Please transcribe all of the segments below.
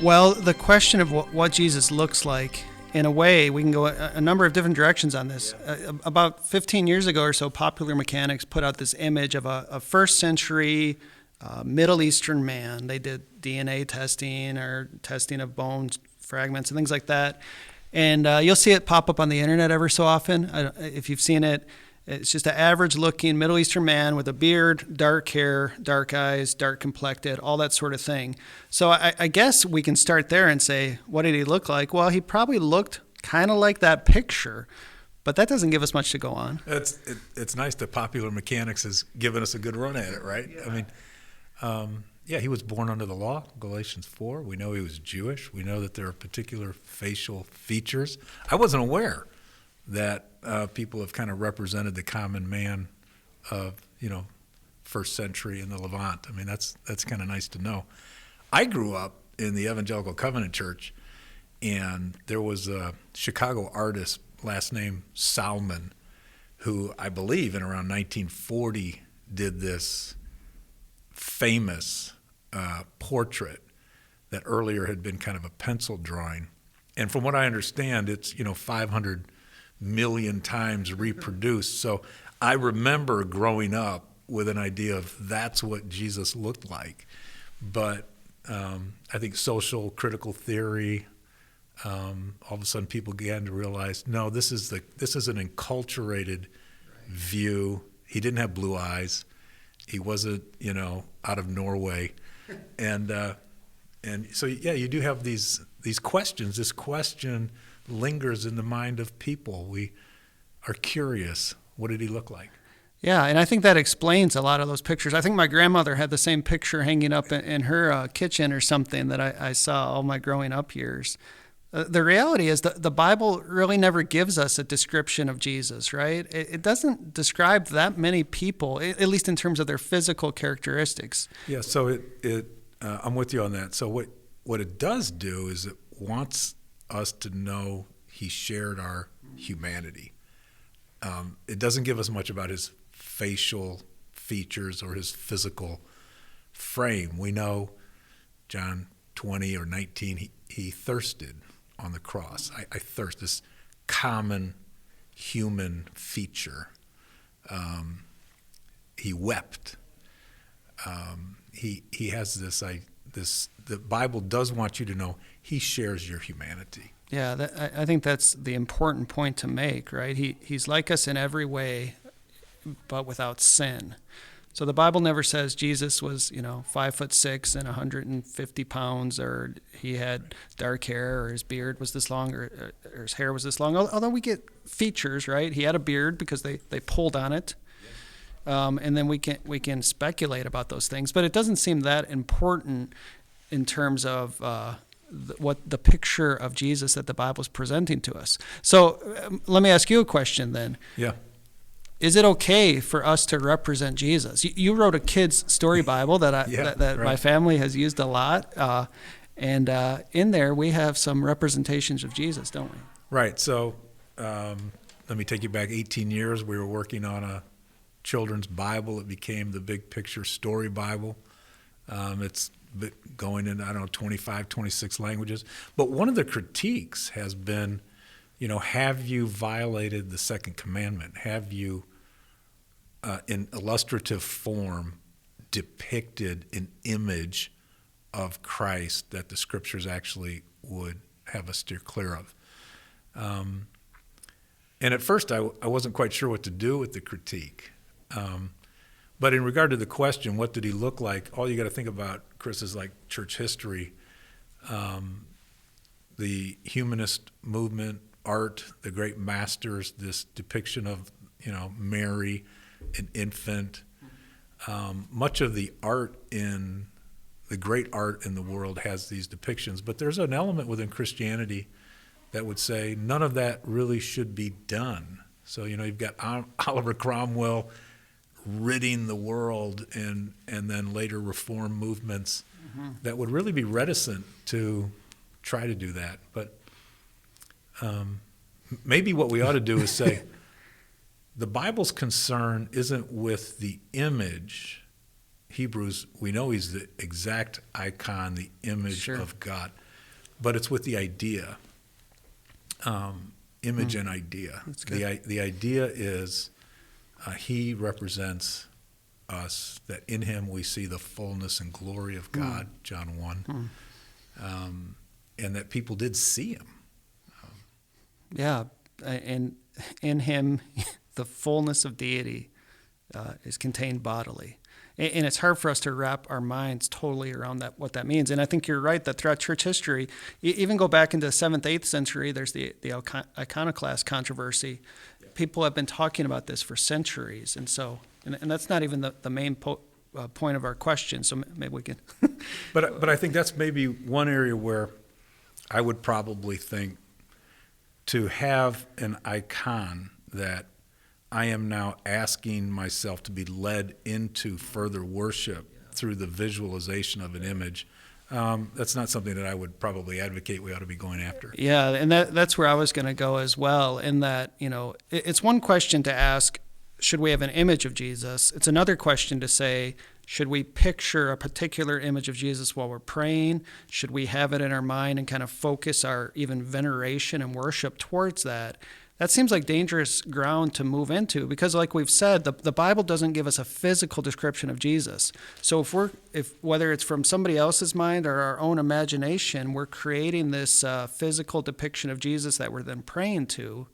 Well, the question of what Jesus looks like, in a way, we can go a number of different directions on this. About 15 years ago or so, Popular Mechanics put out this image of a first century Middle Eastern man. They did DNA testing or testing of bones fragments and things like that. And you'll see it pop up on the internet every so often. If you've seen it, it's just an average-looking Middle Eastern man with a beard, dark hair, dark eyes, dark complected, all that sort of thing. So I guess we can start there and say, what did he look like? Well, he probably looked kind of like that picture, but that doesn't give us much to go on. It's nice that Popular Mechanics has given us a good run at it, right? Yeah. I mean, he was born under the law, Galatians 4. We know he was Jewish. We know that there are particular facial features. I wasn't aware that people have kind of represented the common man of, first century in the Levant. I mean, that's kind of nice to know. I grew up in the Evangelical Covenant Church, and there was a Chicago artist, last name Salmon, who I believe in around 1940 did this famous portrait that earlier had been kind of a pencil drawing. And from what I understand, it's 500 million times reproduced. So I remember growing up with an idea of that's what Jesus looked like. But I think social critical theory, all of a sudden people began to realize, no, this is an enculturated view. He didn't have blue eyes. He wasn't, out of Norway. And so, you do have these questions. This question lingers in the mind of people. We are curious. What did he look like? Yeah, and I think that explains a lot of those pictures. I think my grandmother had the same picture hanging up in her kitchen or something that I saw all my growing up years. The reality is that the Bible really never gives us a description of Jesus, right? It doesn't describe that many people, at least in terms of their physical characteristics. Yeah, so I'm with you on that. So what it does do is it wants us to know he shared our humanity. It doesn't give us much about his facial features or his physical frame. We know John 20 or 19, he thirsted on the cross. I thirst, this common human feature. He wept. He has this. The Bible does want you to know he shares your humanity. Yeah, I think that's the important point to make, right? He's like us in every way, but without sin. So the Bible never says Jesus was, 5'6" and 150 pounds, or he had dark hair, or his beard was this long, or his hair was this long. Although we get features, right? He had a beard because they pulled on it, and then we can speculate about those things. But it doesn't seem that important in terms of what the picture of Jesus that the Bible is presenting to us. So let me ask you a question then. Yeah. Is it okay for us to represent Jesus? You wrote a kid's story Bible that right. My family has used a lot, and in there we have some representations of Jesus, don't we? Right. So let me take you back 18 years. We were working on a children's Bible. It became the Big Picture Story Bible. It's going in, 25, 26 languages. But one of the critiques has been, have you violated the second commandment? Have you, in illustrative form, depicted an image of Christ that the scriptures actually would have us steer clear of? And at first I wasn't quite sure what to do with the critique. But in regard to the question, what did he look like? All you got to think about, Chris, is like church history, the humanist movement, art, the great masters, this depiction of, Mary, an infant. Much of the great art in the world has these depictions, but there's an element within Christianity that would say none of that really should be done. So, you've got Oliver Cromwell ridding the world, and then later reform movements that would really be reticent to try to do that. But maybe what we ought to do is say the Bible's concern isn't with the image. Hebrews, we know he's the exact icon, the image of God. but it's with the idea, image and idea. That's good. The idea is he represents us, that in him we see the fullness and glory of God, John 1, and that people did see him. Yeah, and in him, the fullness of deity is contained bodily. And it's hard for us to wrap our minds totally around that, what that means. And I think you're right that throughout church history, even go back into the 7th, 8th century, there's the iconoclast controversy. Yeah. People have been talking about this for centuries. And so, and that's not even the main point of our question, so maybe we can. But I think that's maybe one area where I would probably think to have an icon that I am now asking myself to be led into further worship through the visualization of an image. That's not something that I would probably advocate we ought to be going after. Yeah, and that's where I was going to go as well, in that, it's one question to ask, should we have an image of Jesus? It's another question to say, should we picture a particular image of Jesus while we're praying? Should we have it in our mind and kind of focus our even veneration and worship towards that? That seems like dangerous ground to move into because, like we've said, the Bible doesn't give us a physical description of Jesus. So if whether it's from somebody else's mind or our own imagination, we're creating this physical depiction of Jesus that we're then praying to.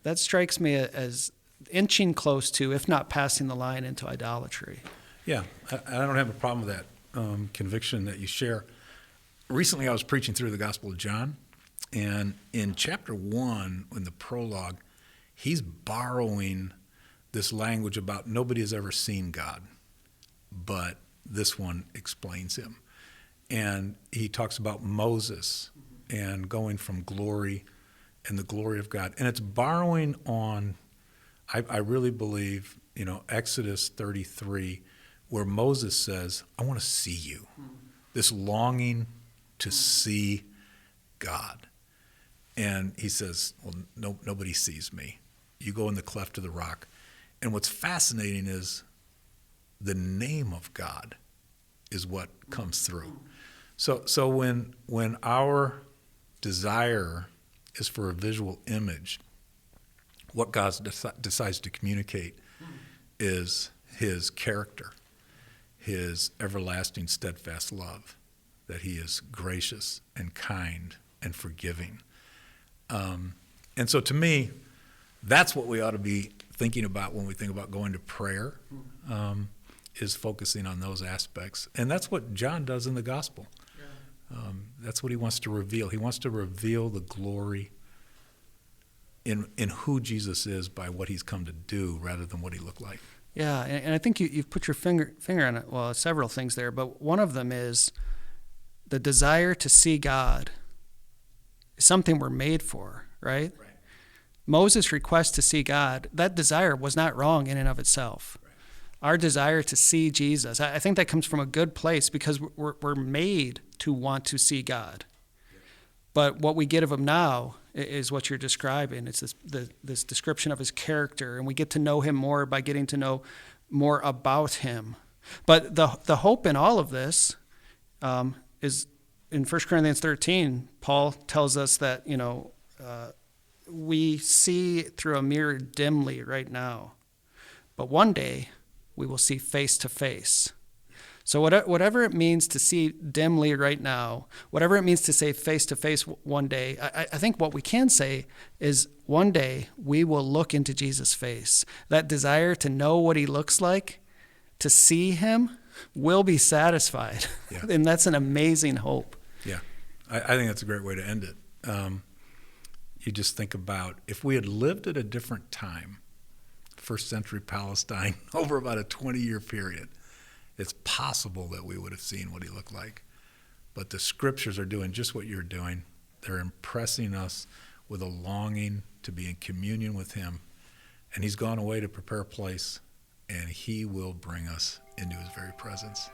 That strikes me as inching close to, if not passing the line, into idolatry. Yeah, I don't have a problem with that conviction that you share. Recently, I was preaching through the Gospel of John. And in chapter 1, in the prologue, he's borrowing this language about nobody has ever seen God, but this one explains him. And he talks about Moses and going from glory and the glory of God. And it's borrowing on, I really believe, Exodus 33, where Moses says, I want to see you. This longing to see God. And he says, well, nobody sees me. You go in the cleft of the rock. And what's fascinating is the name of God is what comes through. So when our desire is for a visual image, what God decides to communicate is his character, his everlasting steadfast love, that he is gracious and kind and forgiving. And so to me, that's what we ought to be thinking about when we think about going to prayer, is focusing on those aspects. And that's what John does in the gospel. That's what he wants to reveal. He wants to reveal the glory in who Jesus is by what he's come to do rather than what he looked like. Yeah, and I think you've put your finger on it. Well, several things there, but one of them is the desire to see God is something we're made for, right? Moses' request to see God, that desire was not wrong in and of itself. Our desire to see Jesus, I think that comes from a good place because we're made to want to see God. But what we get of him now is what you're describing. It's this description of his character, and we get to know him more by getting to know more about him. But the hope in all of this is in 1 Corinthians 13, Paul tells us that, we see through a mirror dimly right now, but one day we will see face to face. So whatever it means to see dimly right now, whatever it means to say face to face one day, I think what we can say is one day we will look into Jesus' face. That desire to know what he looks like, to see him, will be satisfied. Yeah. And that's an amazing hope. Yeah, I think that's a great way to end it. You just think about if we had lived at a different time, first century Palestine, over about a 20-year period, it's possible that we would have seen what he looked like. But the scriptures are doing just what you're doing. They're impressing us with a longing to be in communion with him. And he's gone away to prepare a place, and he will bring us into his very presence.